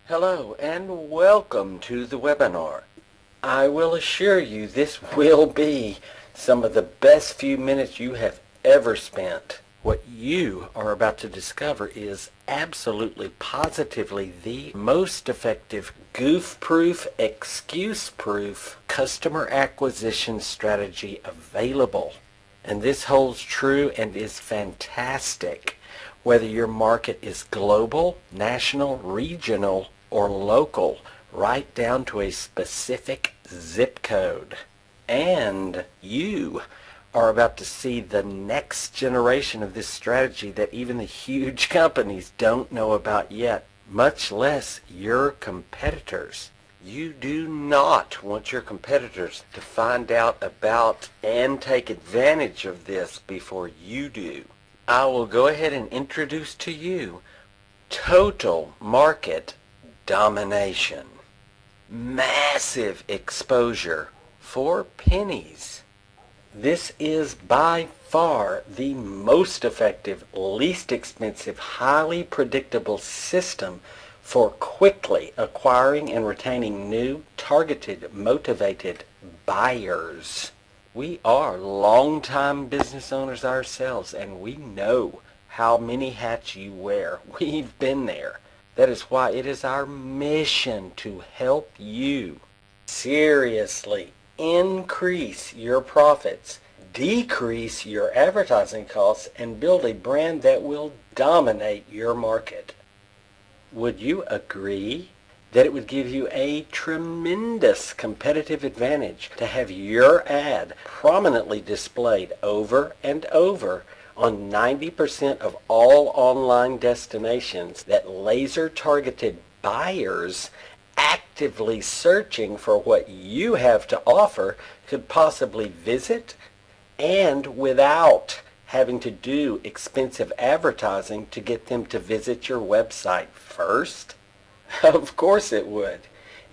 Hello and welcome to the webinar. I will assure you this will be some of the best few minutes you have ever spent. What you are about to discover is absolutely positively the most effective goof-proof, excuse-proof customer acquisition strategy available. And this holds true and is fantastic whether your market is global, national, regional, or local, right down to a specific zip code. And you are about to see the next generation of this strategy that even the huge companies don't know about yet, much less your competitors. You do not want your competitors to find out about and take advantage of this before you do. I will go ahead and introduce to you total market domination. Massive exposure for pennies. This is by far the most effective, least expensive, highly predictable system for quickly acquiring and retaining new, targeted, motivated buyers. We are long-time business owners ourselves, and we know how many hats you wear. We've been there. That is why it is our mission to help you seriously increase your profits, decrease your advertising costs, and build a brand that will dominate your market. Would you agree that it would give you a tremendous competitive advantage to have your ad prominently displayed over and over on 90% of all online destinations that laser-targeted buyers actively searching for what you have to offer could possibly visit, and without having to do expensive advertising to get them to visit your website first? Of course it would.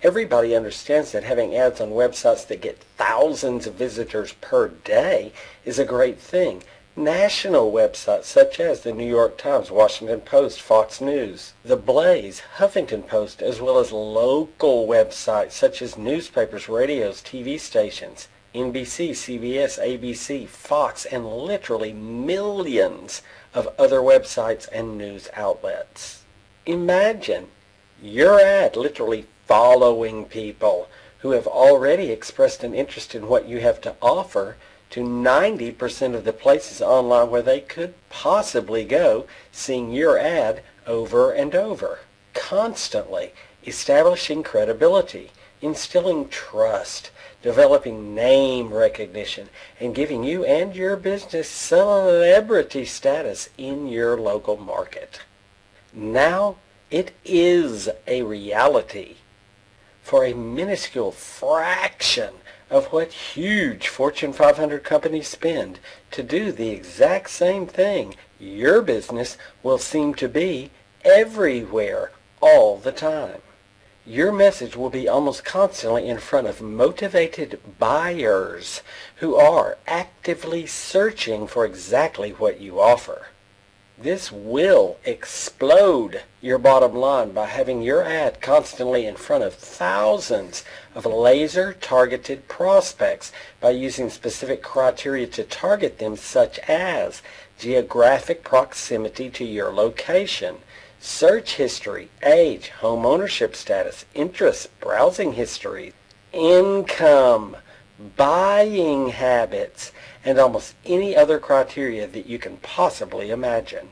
Everybody understands that having ads on websites that get thousands of visitors per day is a great thing. National websites such as the New York Times, Washington Post, Fox News, The Blaze, Huffington Post, as well as local websites such as newspapers, radios, TV stations, NBC, CBS, ABC, Fox, and literally millions of other websites and news outlets. Imagine your ad literally following people who have already expressed an interest in what you have to offer to 90% of the places online where they could possibly go, seeing your ad over and over, constantly establishing credibility, instilling trust, developing name recognition, and giving you and your business celebrity status in your local market. Now it is a reality. For a minuscule fraction of what huge Fortune 500 companies spend to do the exact same thing, your business will seem to be everywhere all the time. Your message will be almost constantly in front of motivated buyers who are actively searching for exactly what you offer. This will explode your bottom line by having your ad constantly in front of thousands of laser-targeted prospects by using specific criteria to target them, such as geographic proximity to your location, search history, age, home ownership status, interests, browsing history, income, buying habits, and almost any other criteria that you can possibly imagine.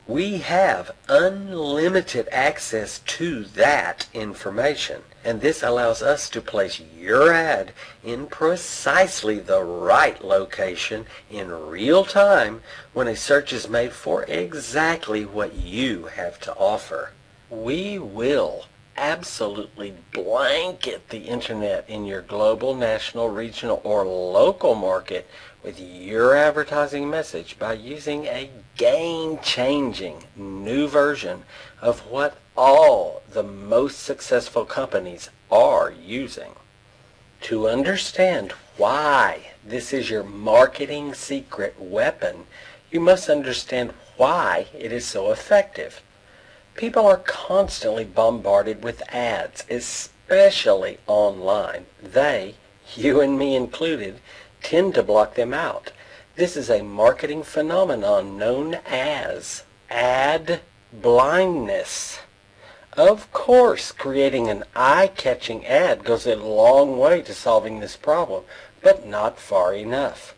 We have unlimited access to that information, and this allows us to place your ad in precisely the right location in real time when a search is made for exactly what you have to offer. We will absolutely blanket the internet in your global, national, regional, or local market with your advertising message by using a game-changing new version of what all the most successful companies are using. To understand why this is your marketing secret weapon, you must understand why it is so effective. People are constantly bombarded with ads, especially online. They, you and me included, tend to block them out. This is a marketing phenomenon known as ad blindness. Of course, creating an eye-catching ad goes a long way to solving this problem, but not far enough.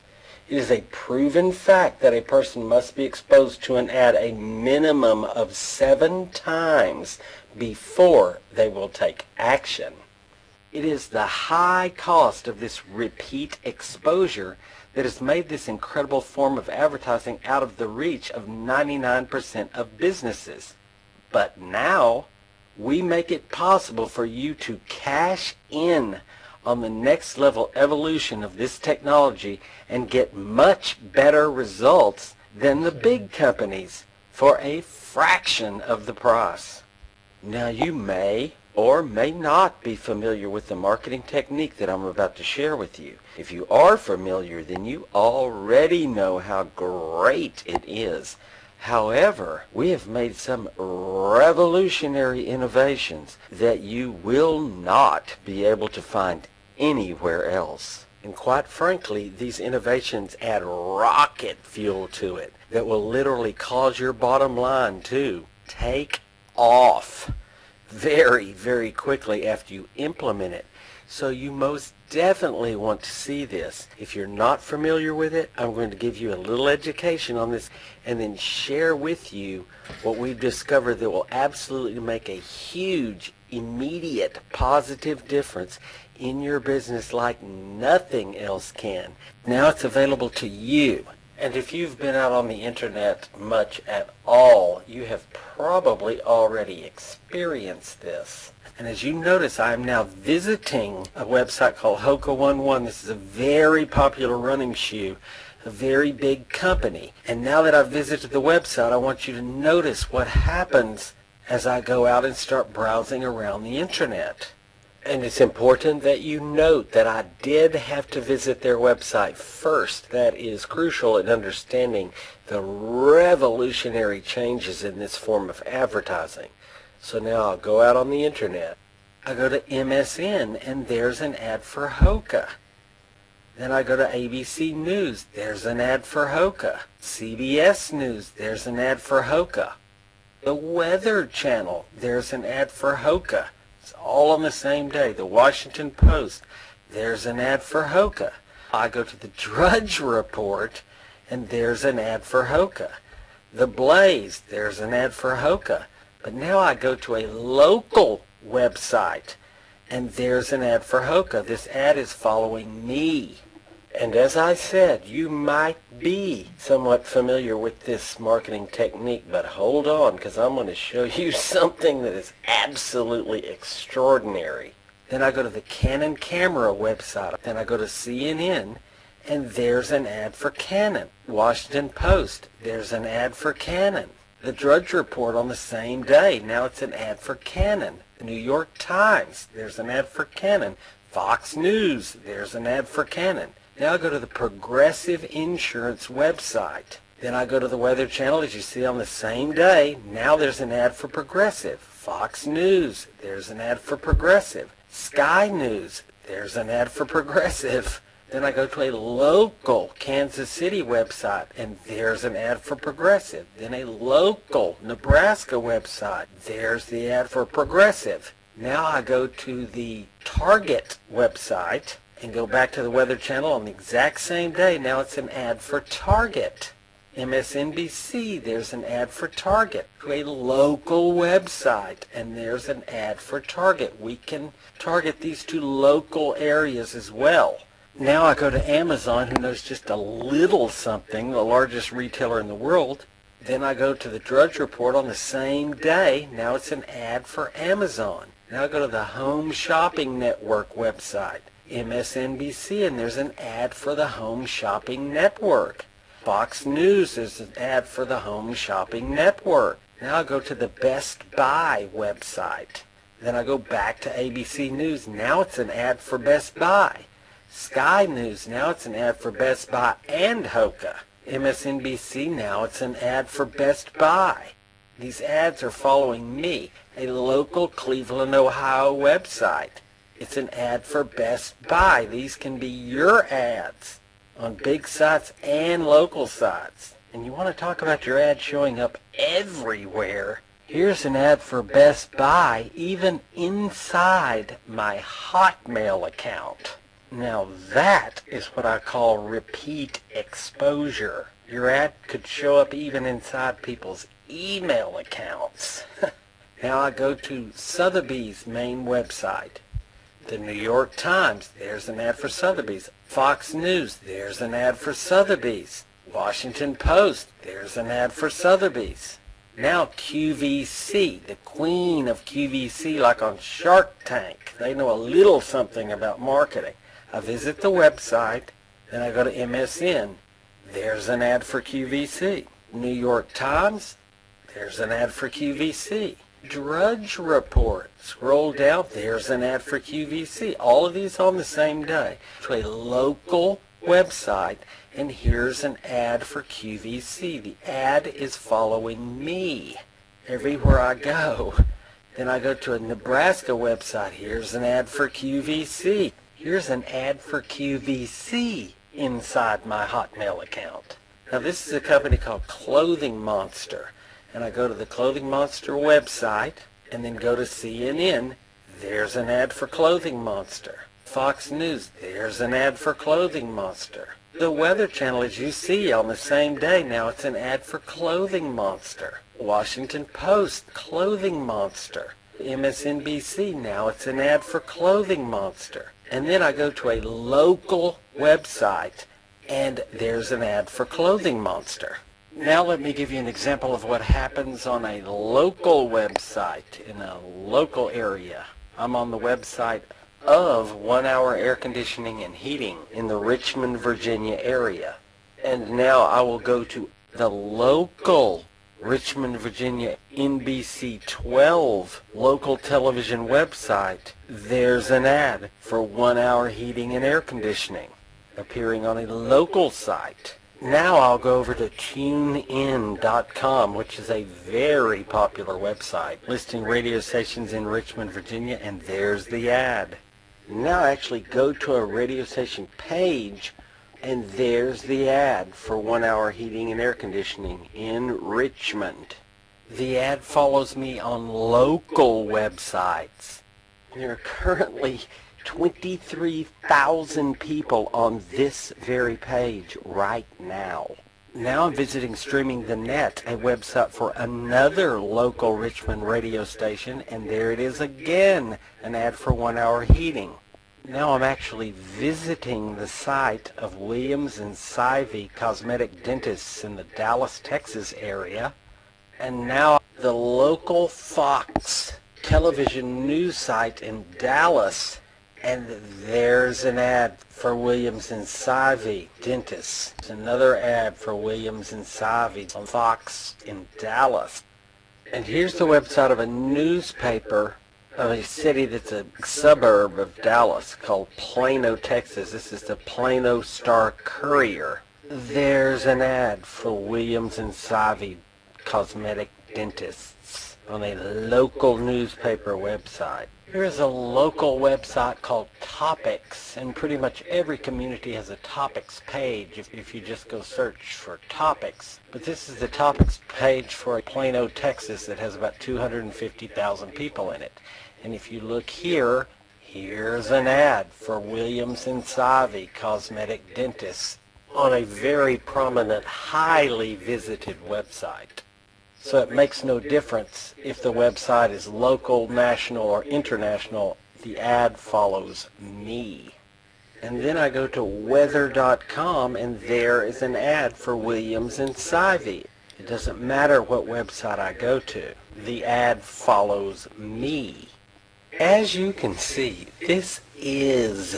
It is a proven fact that a person must be exposed to an ad a minimum of 7 times before they will take action. It is the high cost of this repeat exposure that has made this incredible form of advertising out of the reach of 99% of businesses. But now, we make it possible for you to cash in on the next level evolution of this technology and get much better results than the big companies for a fraction of the price. Now you may or may not be familiar with the marketing technique that I'm about to share with you. If you are familiar, then you already know how great it is. However, we have made some revolutionary innovations that you will not be able to find anywhere else. And quite frankly, these innovations add rocket fuel to it that will literally cause your bottom line to take off very, very quickly after you implement it. So you most definitely want to see this. If you're not familiar with it, I'm going to give you a little education on this and then share with you what we've discovered that will absolutely make a huge, immediate, positive difference in your business like nothing else can. Now it's available to you. And if you've been out on the internet much at all, you have probably already experienced this. And as you notice, I'm now visiting a website called Hoka 11. This is a very popular running shoe, a very big company. And now that I've visited the website, I want you to notice what happens as I go out and start browsing around the internet. And it's important that you note that I did have to visit their website first. That is crucial in understanding the revolutionary changes in this form of advertising. So now I'll go out on the internet. I go to MSN and there's an ad for Hoka. Then I go to ABC News, there's an ad for Hoka. CBS News, there's an ad for Hoka. The Weather Channel, there's an ad for Hoka. It's all on the same day. The Washington Post, there's an ad for Hoka. I go to the Drudge Report and there's an ad for Hoka. The Blaze, there's an ad for Hoka. But now I go to a local website and there's an ad for Hoka. This ad is following me. And as I said, you might be somewhat familiar with this marketing technique, but hold on, because I'm going to show you something that is absolutely extraordinary. Then I go to the Canon camera website. Then I go to CNN, and there's an ad for Canon. Washington Post, there's an ad for Canon. The Drudge Report on the same day, now it's an ad for Canon. The New York Times, there's an ad for Canon. Fox News, there's an ad for Canon. Now I go to the Progressive Insurance website. Then I go to the Weather Channel, as you see on the same day. Now there's an ad for Progressive. Fox News, there's an ad for Progressive. Sky News, there's an ad for Progressive. Then I go to a local Kansas City website, and there's an ad for Progressive. Then a local Nebraska website, there's the ad for Progressive. Now I go to the Target website and go back to the Weather Channel on the exact same day. Now it's an ad for Target. MSNBC, there's an ad for Target. To a local website, and there's an ad for Target. We can target these two local areas as well. Now I go to Amazon, who knows just a little something, the largest retailer in the world. Then I go to the Drudge Report on the same day. Now it's an ad for Amazon. Now I go to the Home Shopping Network website. MSNBC, and there's an ad for the Home Shopping Network. Fox News, there's an ad for the Home Shopping Network. Now I go to the Best Buy website. Then I go back to ABC News. Now it's an ad for Best Buy. Sky News, now it's an ad for Best Buy and Hoka. MSNBC, now it's an ad for Best Buy. These ads are following me, a local Cleveland, Ohio website. It's an ad for Best Buy. These can be your ads on big sites and local sites. And you want to talk about your ad showing up everywhere. Here's an ad for Best Buy, even inside my Hotmail account. Now that is what I call repeat exposure. Your ad could show up even inside people's email accounts. Now I go to Sotheby's main website. The New York Times, there's an ad for Sotheby's. Fox News, there's an ad for Sotheby's. Washington Post, there's an ad for Sotheby's. Now QVC, the queen of QVC, like on Shark Tank. They know a little something about marketing. I visit the website, then I go to MSN. There's an ad for QVC. New York Times, there's an ad for QVC. Drudge Report, scroll down, there's an ad for QVC. All of these on the same day. To a local website, and here's an ad for QVC. The ad is following me everywhere I go. Then I go to a Nebraska website. Here's an ad for QVC. Here's an ad for QVC inside my Hotmail account. Now this is a company called Clothing Monster. And I go to the Clothing Monster website and then go to CNN. There's an ad for Clothing Monster. Fox News, there's an ad for Clothing Monster. The Weather Channel, as you see, on the same day, now it's an ad for Clothing Monster. Washington Post, Clothing Monster. MSNBC, now it's an ad for Clothing Monster. And then I go to a local website and there's an ad for Clothing Monster. Now let me give you an example of what happens on a local website in a local area. I'm on the website of 1 Hour Air Conditioning and Heating in the Richmond, Virginia area. And now I will go to the local Richmond, Virginia NBC 12 local television website. There's an ad for 1 Hour Heating and Air Conditioning appearing on a local site. Now I'll go over to tunein.com, which is a very popular website listing radio stations in Richmond, Virginia, and there's the ad. Now I actually go to a radio station page and there's the ad for 1 Hour Heating and Air Conditioning in Richmond. The ad follows me on local websites. There are currently 23,000 people on this very page right now. Now I'm visiting Streaming the Net, a website for another local Richmond radio station, and there it is again, an ad for 1 Hour Heating. Now I'm actually visiting the site of Williams and Sivey Cosmetic Dentists in the Dallas, Texas area, and now the local Fox television news site in Dallas. And there's an ad for Williams and Sivey Dentists. Another ad for Williams and Sivey on Fox in Dallas. And here's the website of a newspaper of a city that's a suburb of Dallas called Plano, Texas. This is the Plano Star Courier. There's an ad for Williams and Sivey Cosmetic Dentists on a local newspaper website. Here's a local website called Topics, and pretty much every community has a Topics page if you just go search for Topics. But this is the Topics page for Plano, Texas that has about 250,000 people in it. And if you look here, here's an ad for Williams and Sivey Cosmetic Dentists on a very prominent, highly visited website. So it makes no difference if the website is local, national, or international. The ad follows me. And then I go to weather.com and there is an ad for Williams and Sivey. It doesn't matter what website I go to. The ad follows me. As you can see, this is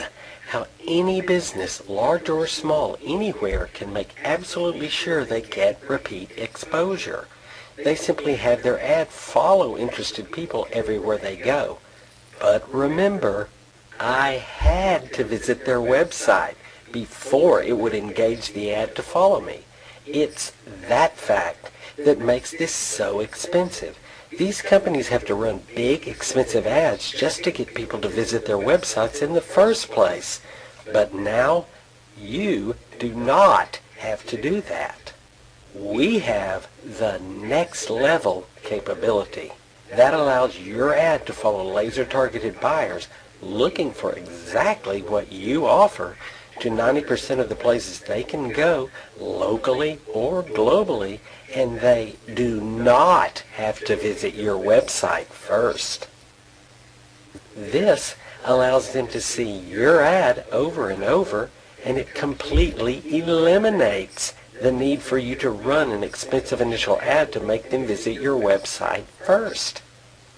how any business, large or small, anywhere can make absolutely sure they get repeat exposure. They simply have their ad follow interested people everywhere they go. But remember, I had to visit their website before it would engage the ad to follow me. It's that fact that makes this so expensive. These companies have to run big, expensive ads just to get people to visit their websites in the first place. But now, you do not have to do that. We have the next level capability. That allows your ad to follow laser-targeted buyers looking for exactly what you offer to 90% of the places they can go, locally or globally, and they do not have to visit your website first. This allows them to see your ad over and over, and it completely eliminates the need for you to run an expensive initial ad to make them visit your website first.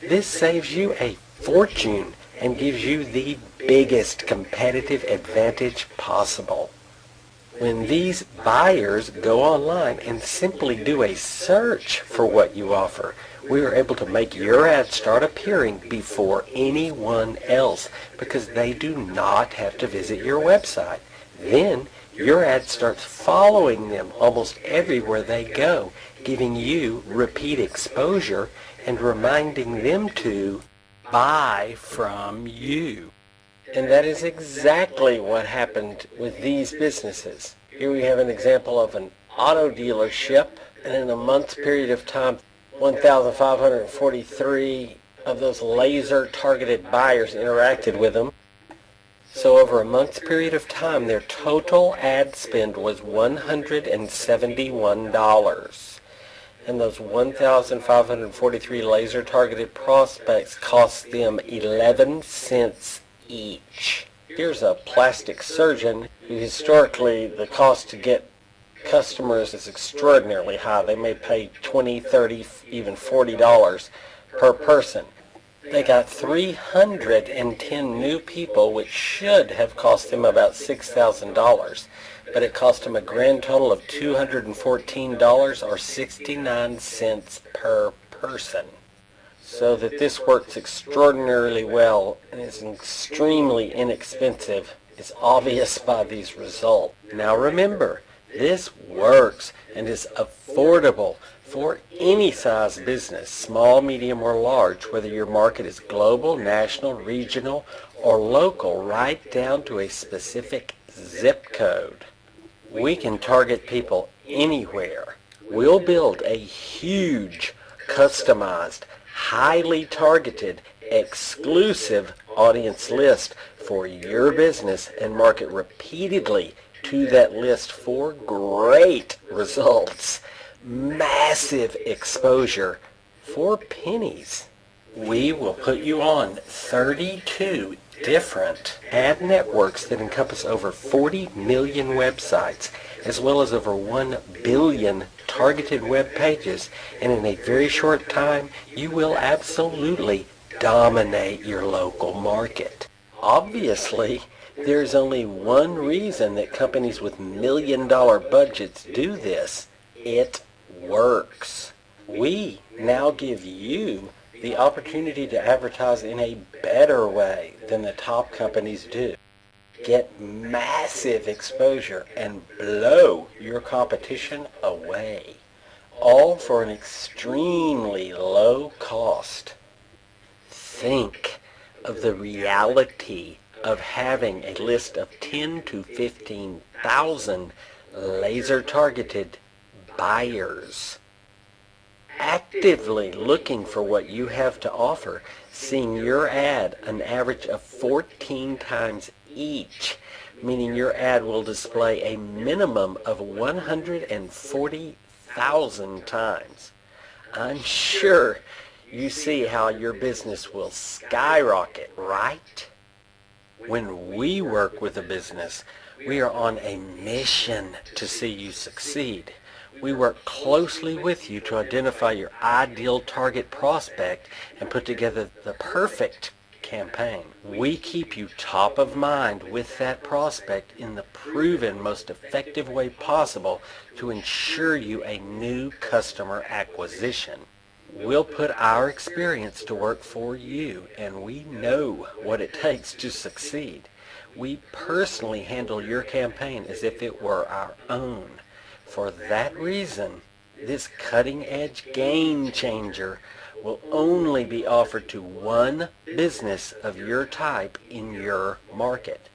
This saves you a fortune and gives you the biggest competitive advantage possible. When these buyers go online and simply do a search for what you offer, we are able to make your ad start appearing before anyone else because they do not have to visit your website. Then your ad starts following them almost everywhere they go, giving you repeat exposure and reminding them to buy from you. And that is exactly what happened with these businesses. Here we have an example of an auto dealership, and in a month's period of time, 1,543 of those laser-targeted buyers interacted with them. So over a month's period of time, their total ad spend was $171. And those 1,543 laser-targeted prospects cost them 11 cents each. Here's a plastic surgeon who historically the cost to get customers is extraordinarily high. They may pay $20, $30, even $40 per person. They got 310 new people, which should have cost them about $6,000. But it cost them a grand total of $214 or 69 cents per person. So that this works extraordinarily well and is extremely inexpensive is obvious by these results. Now remember, this works and is affordable for any size business, small, medium, or large, whether your market is global, national, regional, or local, right down to a specific zip code. We can target people anywhere. We'll build a huge, customized, highly targeted, exclusive audience list for your business and market repeatedly to that list for great results. Massive exposure for pennies. We will put you on 32 different ad networks that encompass over 40 million websites, as well as over 1 billion targeted web pages, and in a very short time, you will absolutely dominate your local market. Obviously, there's only one reason that companies with million-dollar budgets do this. It works. We now give you the opportunity to advertise in a better way than the top companies do. Get massive exposure and blow your competition away, all for an extremely low cost. Think of the reality of having a list of 10 to 15,000 laser-targeted buyers actively looking for what you have to offer, seeing your ad an average of 14 times each, meaning your ad will display a minimum of 140,000 times. I'm sure you see how your business will skyrocket, right? When we work with a business, we are on a mission to see you succeed. We work closely with you to identify your ideal target prospect and put together the perfect campaign. We keep you top of mind with that prospect in the proven most effective way possible to ensure you a new customer acquisition. We'll put our experience to work for you, and we know what it takes to succeed. We personally handle your campaign as if it were our own. For that reason, This cutting-edge game changer will only be offered to one business of your type in your market.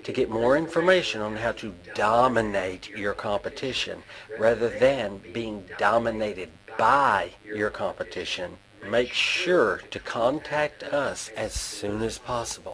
To get more information on how to dominate your competition rather than being dominated by your competition, make sure to contact us as soon as possible.